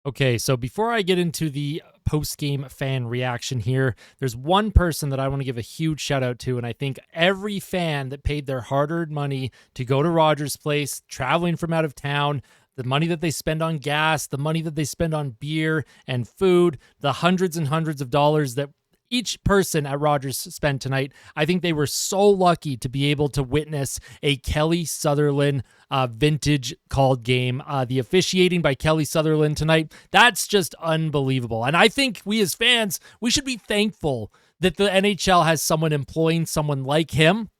Okay, so before I get into the post-game fan reaction here, there's one person that I want to give a huge shout out to, and I think every fan that paid their hard-earned money to go to Rogers Place, traveling from out of town, the money that they spend on gas, the money that they spend on beer and food, the hundreds and hundreds of dollars that each person at Rogers spent tonight. I think they were so lucky to be able to witness a Kelly Sutherland vintage called game. The officiating by Kelly Sutherland tonight, that's just unbelievable. And I think we as fans, we should be thankful that the NHL has someone employing someone like him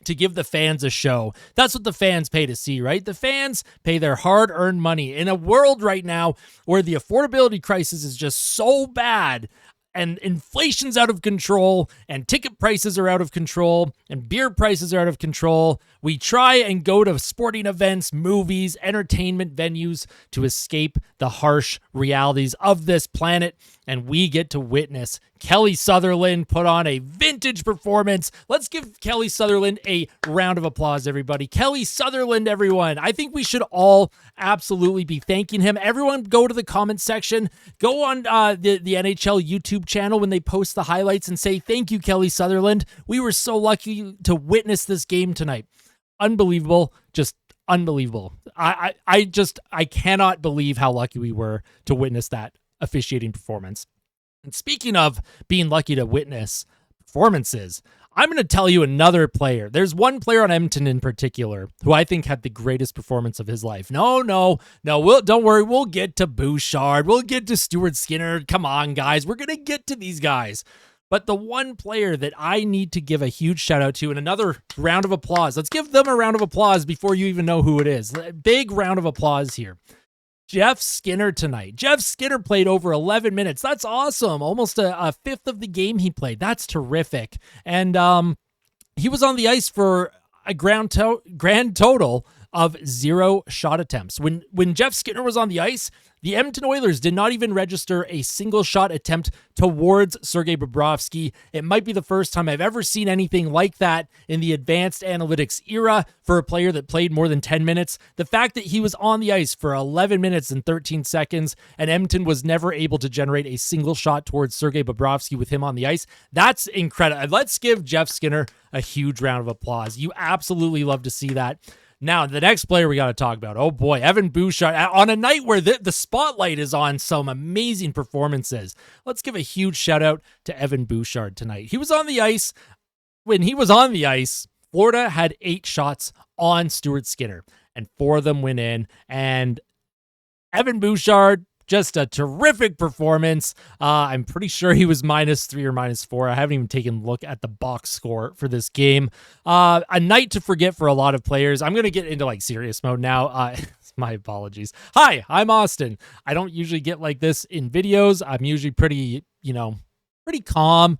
to give the fans a show. That's what the fans pay to see, right? The fans pay their hard-earned money. In a world right now where the affordability crisis is just so bad, and inflation's out of control, and ticket prices are out of control, and beer prices are out of control, we try and go to sporting events, movies, entertainment venues to escape the harsh realities of this planet, and we get to witness Kelly Sutherland put on a vintage performance. Let's give Kelly Sutherland a round of applause, everybody. Kelly Sutherland, everyone. I think we should all absolutely be thanking him. Everyone go to the comment section. Go on the NHL YouTube channel when they post the highlights and say, thank you, Kelly Sutherland. We were so lucky to witness this game tonight. Unbelievable. Just unbelievable. I cannot believe how lucky we were to witness that officiating performance. And speaking of being lucky to witness performances, I'm going to tell you another player. There's one player on Edmonton in particular who I think had the greatest performance of his life. No, don't worry. We'll get to Bouchard. We'll get to Stuart Skinner. Come on, guys. We're going to get to these guys. But the one player that I need to give a huge shout out to, and another round of applause. Let's give them a round of applause before you even know who it is. Big round of applause here. Jeff Skinner tonight. Jeff Skinner played over 11 minutes. That's awesome. Almost a fifth of the game he played. That's terrific. And he was on the ice for a grand total of 0 shot attempts. When Jeff Skinner was on the ice, the Edmonton Oilers did not even register a single shot attempt towards Sergei Bobrovsky. It might be the first time I've ever seen anything like that in the advanced analytics era for a player that played more than 10 minutes. The fact that he was on the ice for 11 minutes and 13 seconds and Edmonton was never able to generate a single shot towards Sergei Bobrovsky with him on the ice, that's incredible. Let's give Jeff Skinner a huge round of applause. You absolutely love to see that. Now, the next player we got to talk about, oh boy, Evan Bouchard, on a night where the spotlight is on some amazing performances. Let's give a huge shout out to Evan Bouchard tonight. He was on the ice. When he was on the ice, Florida had 8 shots on Stuart Skinner, and 4 of them went in. And Evan Bouchard, just a terrific performance. I'm pretty sure he was -3 or -4. I haven't even taken a look at the box score for this game. A night to forget for a lot of players. I'm going to get into serious mode now. My apologies. Hi, I'm Austin. I don't usually get like this in videos. I'm usually pretty calm,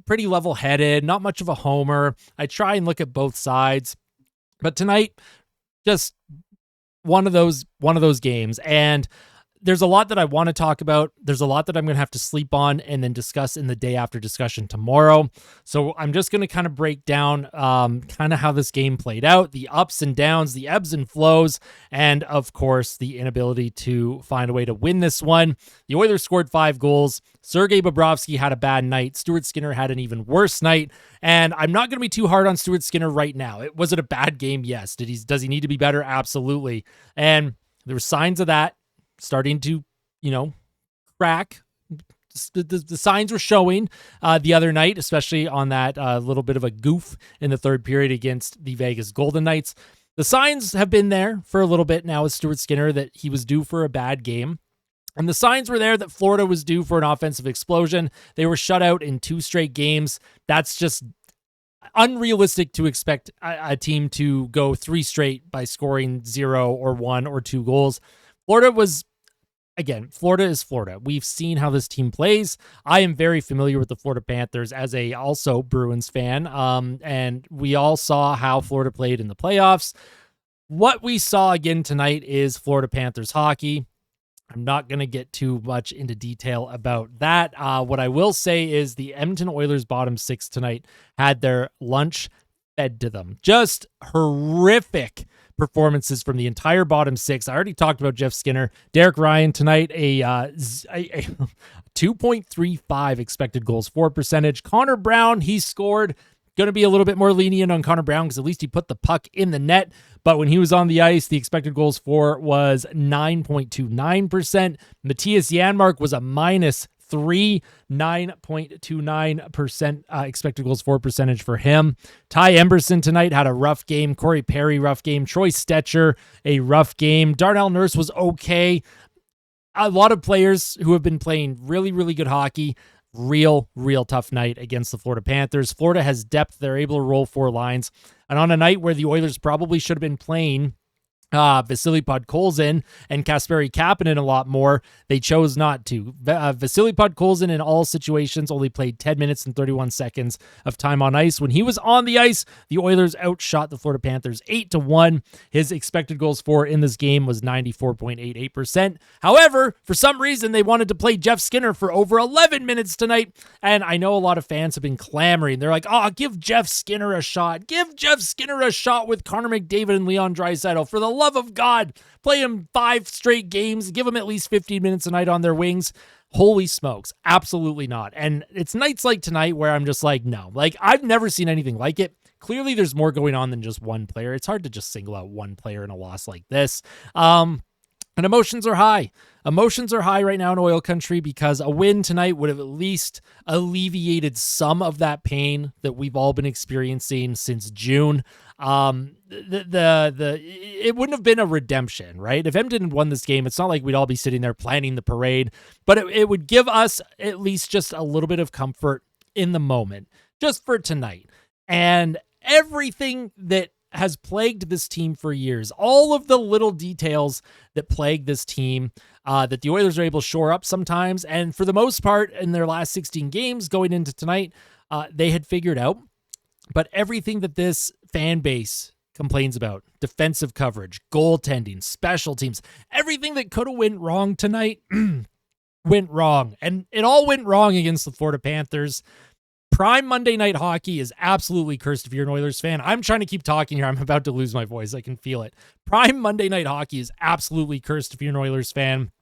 pretty level-headed, not much of a homer. I try and look at both sides. But tonight, just one of those games. And there's a lot that I want to talk about. There's a lot that I'm going to have to sleep on and then discuss in the day after discussion tomorrow. So I'm just going to kind of break down kind of how this game played out, the ups and downs, the ebbs and flows, and of course, the inability to find a way to win this one. The Oilers scored 5 goals. Sergei Bobrovsky had a bad night. Stuart Skinner had an even worse night. And I'm not going to be too hard on Stuart Skinner right now. Was it a bad game? Yes. Does he need to be better? Absolutely. And there were signs of that starting to, crack. The signs were showing the other night, especially on that little bit of a goof in the third period against the Vegas Golden Knights. The signs have been there for a little bit now with Stuart Skinner that he was due for a bad game. And the signs were there that Florida was due for an offensive explosion. They were shut out in 2 straight games. That's just unrealistic to expect a team to go 3 straight by scoring 0 or 1 or 2 goals. Florida is Florida. We've seen how this team plays. I am very familiar with the Florida Panthers as a also Bruins fan. And we all saw how Florida played in the playoffs. What we saw again tonight is Florida Panthers hockey. I'm not going to get too much into detail about that. What I will say is the Edmonton Oilers bottom 6 tonight had their lunch fed to them. Just horrific performances from the entire bottom six. I already talked about Jeff Skinner. Derek Ryan tonight, a 2.35 expected goals for percentage. Connor Brown, he scored. Going to be a little bit more lenient on Connor Brown because at least he put the puck in the net. But when he was on the ice, the expected goals for was 9.29%. Matthias Janmark was a -3, 9.29% expected goals for percentage for him. Ty Emberson tonight had a rough game. Corey Perry, rough game. Troy Stetcher, a rough game. Darnell Nurse was okay. A lot of players who have been playing really, really good hockey. Real tough night against the Florida Panthers. Florida has depth. They're able to roll four lines. And on a night where the Oilers probably should have been playing Vasily Podkolzin and Kasperi Kapanen a lot more, they chose not to. Vasily Podkolzin in all situations only played 10 minutes and 31 seconds of time on ice. When he was on the ice, the Oilers outshot the Florida Panthers 8-1. His expected goals for in this game was 94.88%. However, for some reason, they wanted to play Jeff Skinner for over 11 minutes tonight, and I know a lot of fans have been clamoring. They're like, give Jeff Skinner a shot. Give Jeff Skinner a shot with Connor McDavid and Leon Draisaitl. For the love of God, play him 5 straight games, give him at least 15 minutes a night on their wings. Holy smokes, absolutely not. And it's nights like tonight where I'm just like, no, like I've never seen anything like it. Clearly there's more going on than just one player. It's hard to just single out one player in a loss like this. And emotions are high. Emotions are high right now in oil country because a win tonight would have at least alleviated some of that pain that we've all been experiencing since June. It wouldn't have been a redemption, right? If Edmonton had won this game, it's not like we'd all be sitting there planning the parade, but it would give us at least just a little bit of comfort in the moment, just for tonight. And everything that has plagued this team for years, all of the little details that plague this team, that the Oilers are able to shore up sometimes, and for the most part in their last 16 games going into tonight, they had figured out. But everything that this fan base complains about, defensive coverage, goaltending, special teams, everything that could have went wrong tonight went wrong. And it all went wrong against the Florida Panthers. Prime Monday night hockey is absolutely cursed if you're an Oilers fan. I'm trying to keep talking here. I'm about to lose my voice. I can feel it. Prime Monday night hockey is absolutely cursed if you're an Oilers fan.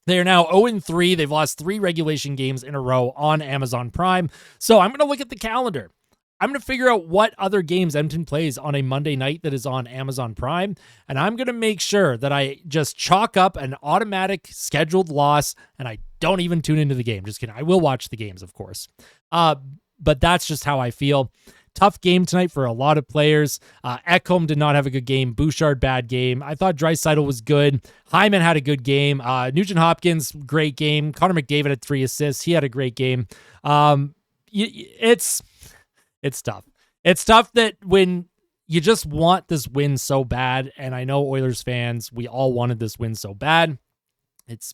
They are now 0-3. They've lost 3 regulation games in a row on Amazon Prime. So I'm going to look at the calendar. I'm going to figure out what other games Edmonton plays on a Monday night that is on Amazon Prime, and I'm going to make sure that I just chalk up an automatic scheduled loss, and I don't even tune into the game. Just kidding. I will watch the games, of course. But that's just how I feel. Tough game tonight for a lot of players. Ekholm did not have a good game. Bouchard, bad game. I thought Draisaitl was good. Hyman had a good game. Nugent-Hopkins, great game. Connor McDavid had 3 assists. He had a great game. It's tough. It's tough that when you just want this win so bad, and I know Oilers fans, we all wanted this win so bad. It's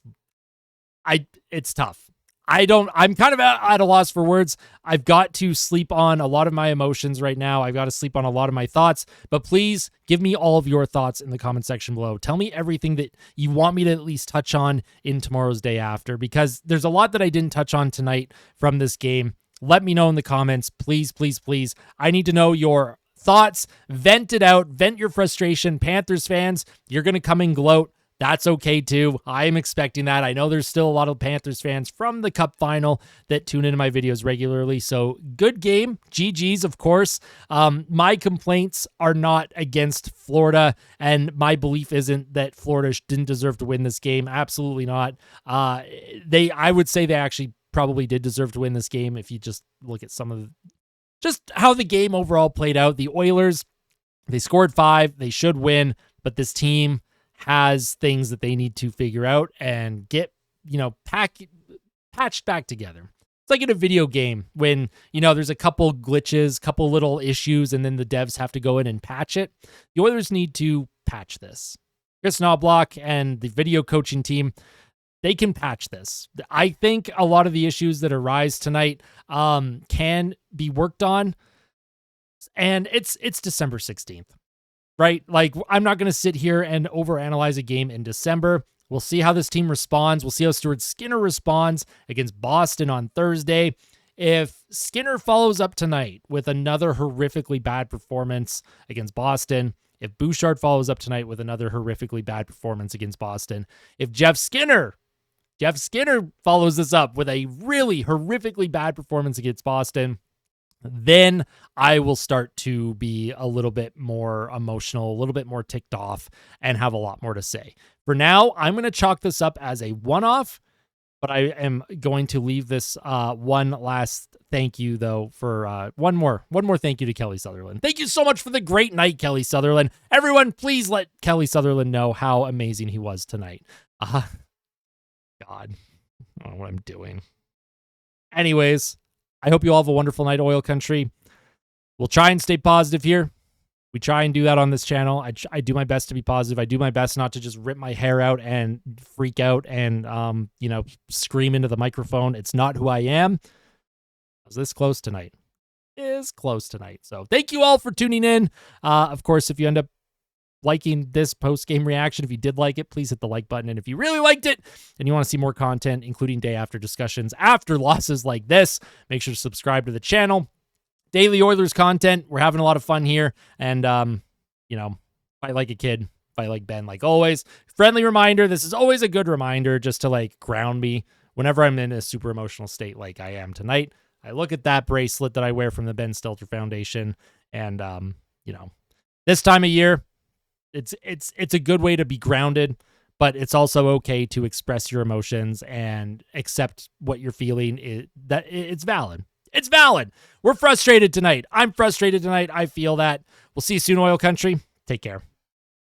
tough. I'm kind of at a loss for words. I've got to sleep on a lot of my emotions right now. I've got to sleep on a lot of my thoughts, but please give me all of your thoughts in the comment section below. Tell me everything that you want me to at least touch on in tomorrow's day after, because there's a lot that I didn't touch on tonight from this game. Let me know in the comments. Please, please, please. I need to know your thoughts. Vent it out. Vent your frustration. Panthers fans, you're going to come and gloat. That's okay too. I am expecting that. I know there's still a lot of Panthers fans from the Cup Final that tune into my videos regularly. So good game. GG's, of course. My complaints are not against Florida, and my belief isn't that Florida didn't deserve to win this game. Absolutely not. I would say they actually probably did deserve to win this game if you just look at some of just how the game overall played out. The Oilers, they scored 5. They should win, but this team has things that they need to figure out and get, patched back together. It's like in a video game when, there's a couple glitches, couple little issues, and then the devs have to go in and patch it. The Oilers need to patch this. Chris Knobloch and the video coaching team, they can patch this. I think a lot of the issues that arise tonight can be worked on, and it's December 16th. Right? Like, I'm not going to sit here and overanalyze a game in December. We'll see how this team responds. We'll see how Stuart Skinner responds against Boston on Thursday. If Skinner follows up tonight with another horrifically bad performance against Boston, if Bouchard follows up tonight with another horrifically bad performance against Boston, if Jeff Skinner follows this up with a really horrifically bad performance against Boston, then I will start to be a little bit more emotional, a little bit more ticked off, and have a lot more to say. For now, I'm going to chalk this up as a one-off, but I am going to leave this one last thank you, though, for one more thank you to Kelly Sutherland. Thank you so much for the great night, Kelly Sutherland. Everyone, please let Kelly Sutherland know how amazing he was tonight. God, I don't know what I'm doing. Anyways, I hope you all have a wonderful night, Oil Country. We'll try and stay positive here. We try and do that on this channel. I do my best to be positive. I do my best not to just rip my hair out and freak out and, scream into the microphone. It's not who I am. I was this close tonight. So thank you all for tuning in. Of course, if you end up liking this post-game reaction, if you did like it, please hit the like button. And if you really liked it and you want to see more content, including day after discussions after losses like this, make sure to subscribe to the channel. Daily Oilers content. We're having a lot of fun here. And, fight like a kid, fight like Ben, like always. Friendly reminder. This is always a good reminder just to ground me whenever I'm in a super emotional state like I am tonight. I look at that bracelet that I wear from the Ben Stelter Foundation. And, this time of year, it's a good way to be grounded, but it's also okay to express your emotions and accept what you're feeling. It's valid. It's valid. We're frustrated tonight. I'm frustrated tonight. I feel that. We'll see you soon, Oil Country. Take care.